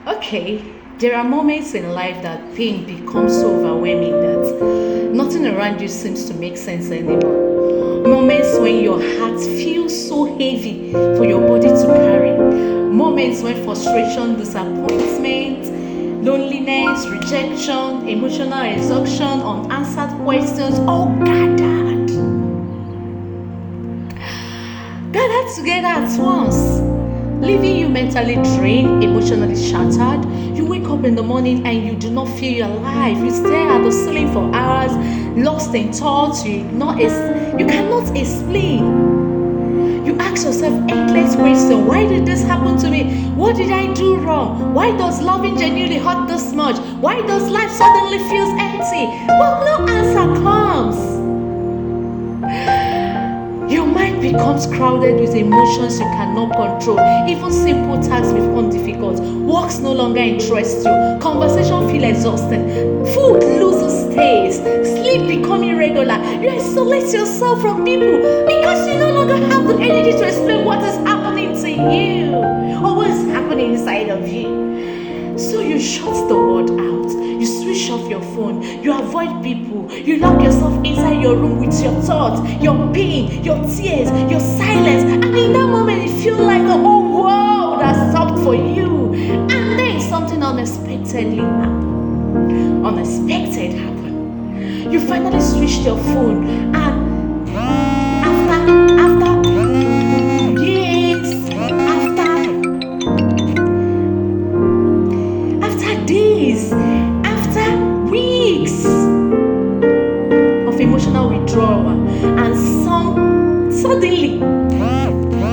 Okay, there are moments in life that pain becomes so overwhelming that nothing around you seems to make sense anymore. Moments when your heart feels so heavy for your body to carry. Moments when frustration, disappointment, loneliness, rejection, emotional exhaustion, unanswered questions all gathered together at once, leaving you mentally drained, emotionally shattered. You wake up in the morning and you do not feel your life. You stare at the ceiling for hours, lost in thoughts. You cannot explain. You ask yourself endless questions. Why did this happen to me? What did I do wrong? Why does loving genuinely hurt this much? Why does life suddenly feels empty? But no answer comes. Your mind becomes crowded with emotions you cannot control. Even simple tasks become difficult. Works no longer interest you. Conversation feel exhausting. Food loses taste. Sleep become irregular. You isolate yourself from people because you no longer have the energy to explain what is happening to you or what is happening inside of you. So you shut the world out. You switch off your phone. You avoid people. You lock yourself inside your room with your thoughts, your pain, your tears, your silence. And in that moment, it feels like the whole world has stopped for you. And then something unexpected happened. You finally switched your phone, and after years, after days, after weeks of emotional withdrawal, and suddenly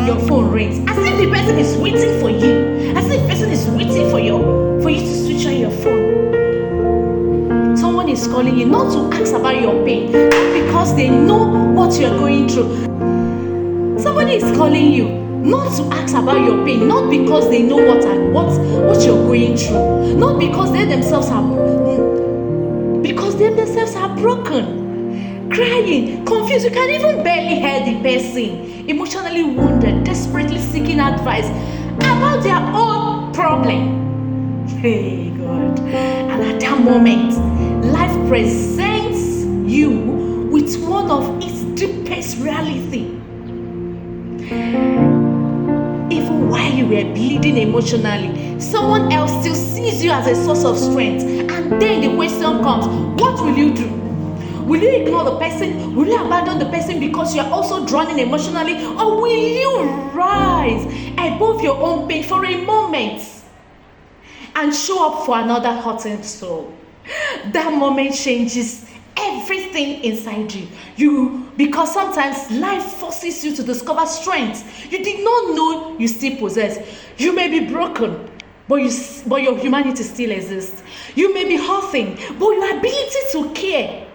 your phone rings as if the person is waiting for you, as if the person is waiting for you to switch on your phone. Someone is calling you not to ask about your pain, not because they know what you're going through. Somebody is calling you not to ask about your pain, not because they know what you're going through, not because they themselves are broken, crying, confused. You can even barely hear the person, emotionally wounded, desperately seeking advice about their own problem. Hey God. And at that moment, life presents you with one of its deepest reality. Even while you were bleeding emotionally, someone else still sees you as a source of strength. And then the question comes, what will you do? Will you ignore the person? Will you abandon the person because you are also drowning emotionally? Or will you rise above your own pain for a moment and show up for another hurting soul? That moment changes everything inside you, because sometimes life forces you to discover strength you did not know you still possess. You may be broken, but your humanity still exists. You may be hurting, but your ability to care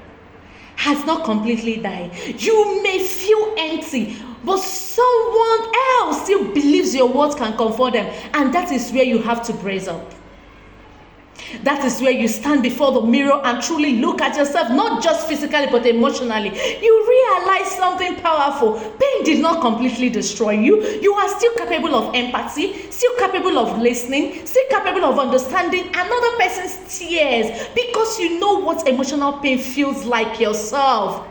has not completely died. You may feel empty, but someone else still believes your words can comfort them. And that is where you have to brace up. That is where you stand before the mirror and truly look at yourself, not just physically but emotionally. You realize something powerful. Pain did not completely destroy you. You are still capable of empathy, still capable of listening, still capable of understanding another person's tears, because you know what emotional pain feels like yourself.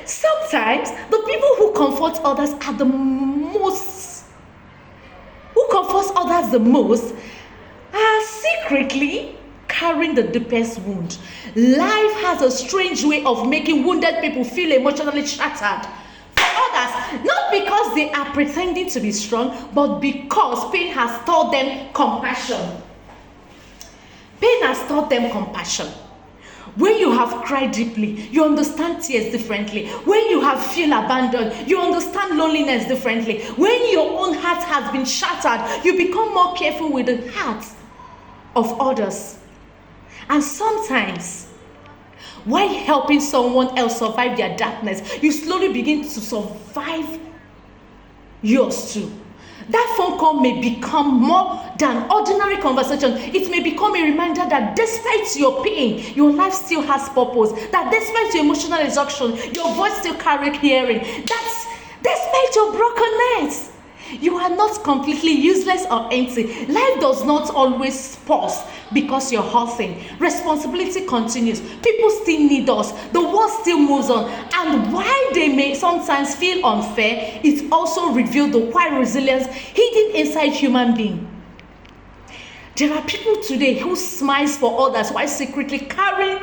Sometimes the people who comfort others the most are secretly carrying the deepest wound. Life has a strange way of making wounded people feel emotionally shattered. For others, not because they are pretending to be strong, but because pain has taught them compassion. Pain has taught them compassion. When you have cried deeply, you understand tears differently. When you have feel abandoned, you understand loneliness differently. When your own heart has been shattered, you become more careful with the hearts of others. And sometimes, while helping someone else survive their darkness, you slowly begin to survive yours too. That phone call may become more than ordinary conversation. It may become a reminder that despite your pain, your life still has purpose. That despite your emotional exhaustion, your voice still carries hearing. That despite your brokenness, You are not completely useless or empty. Life does not always pause because you're hurting. Responsibility continues. People still need us. The world still moves on. And while they may sometimes feel unfair, it also reveals the quiet resilience hidden inside human beings. There are people today who smiles for others while secretly crying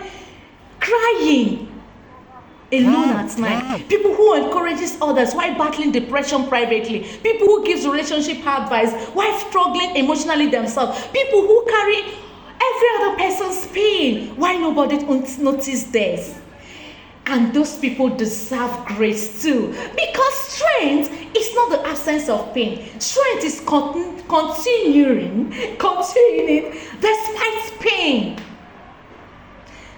alone at night. People who encourages others while battling depression privately. People who gives relationship advice while struggling emotionally themselves. People who carry every other person's pain while nobody notices theirs. And those people deserve grace too, because strength is not the absence of pain. Strength is continuing despite pain.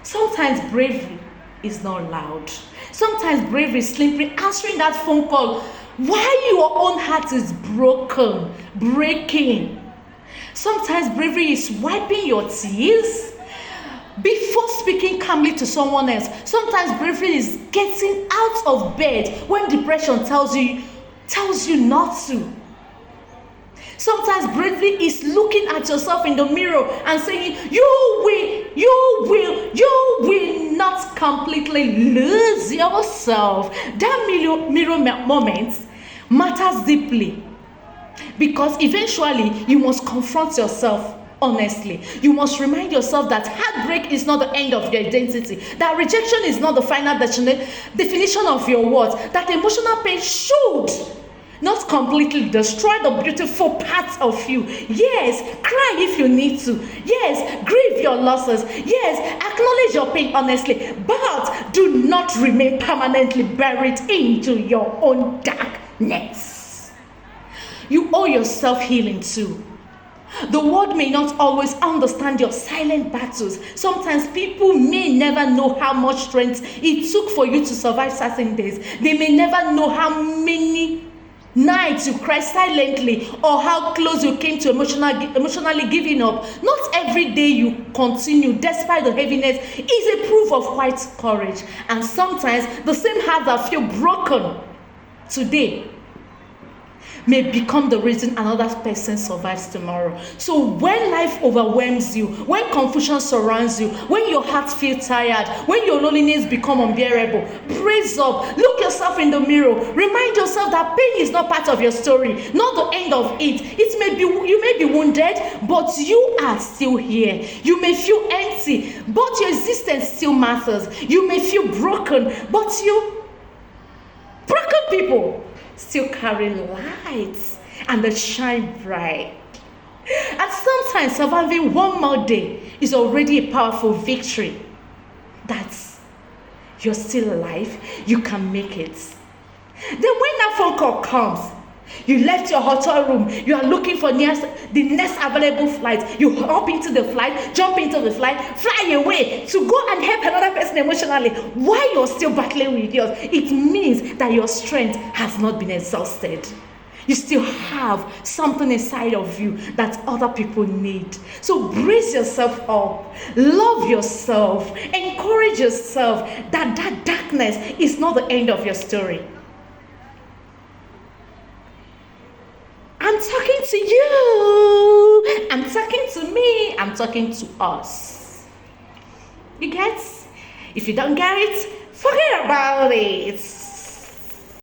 Sometimes bravery is not loud. Sometimes bravery is simply answering that phone call while your own heart is breaking. Sometimes bravery is wiping your tears before speaking calmly to someone else. Sometimes bravery is getting out of bed when depression tells you not to. Sometimes bravery is looking at yourself in the mirror and saying, you will not completely lose yourself. That mirror moment matters deeply, because eventually you must confront yourself. Honestly, you must remind yourself that heartbreak is not the end of your identity, that rejection is not the final definition of your worth, that emotional pain should not completely destroy the beautiful parts of you. Yes, cry if you need to. Yes, grieve your losses. Yes, acknowledge your pain honestly, but do not remain permanently buried into your own darkness. You owe yourself healing too. The world may not always understand your silent battles. Sometimes people may never know how much strength it took for you to survive certain days. They may never know how many nights you cried silently, or how close you came to emotionally giving up. Not every day you continue despite the heaviness is a proof of quiet courage. And sometimes the same heart that feel broken today may become the reason another person survives tomorrow. So when life overwhelms you, when confusion surrounds you, when your heart feels tired, when your loneliness becomes unbearable, praise up, look yourself in the mirror, remind yourself that pain is not part of your story, not the end of it. You may be wounded, but you are still here. You may feel empty, but your existence still matters. You may feel broken, but broken people still carry lights and they shine bright. And sometimes surviving one more day is already a powerful victory. That's you're still alive, you can make it. Then when that phone call comes, you left your hotel room, you are looking for the next available flight, you hop into the flight, jump into the flight, fly away to go and help another person emotionally while you're still battling with yours. It means that your strength has not been exhausted. You still have something inside of you that other people need. So brace yourself up, love yourself, encourage yourself that darkness is not the end of your story. I'm talking to you. I'm talking to me. I'm talking to us. You get? If you don't get it, forget about it.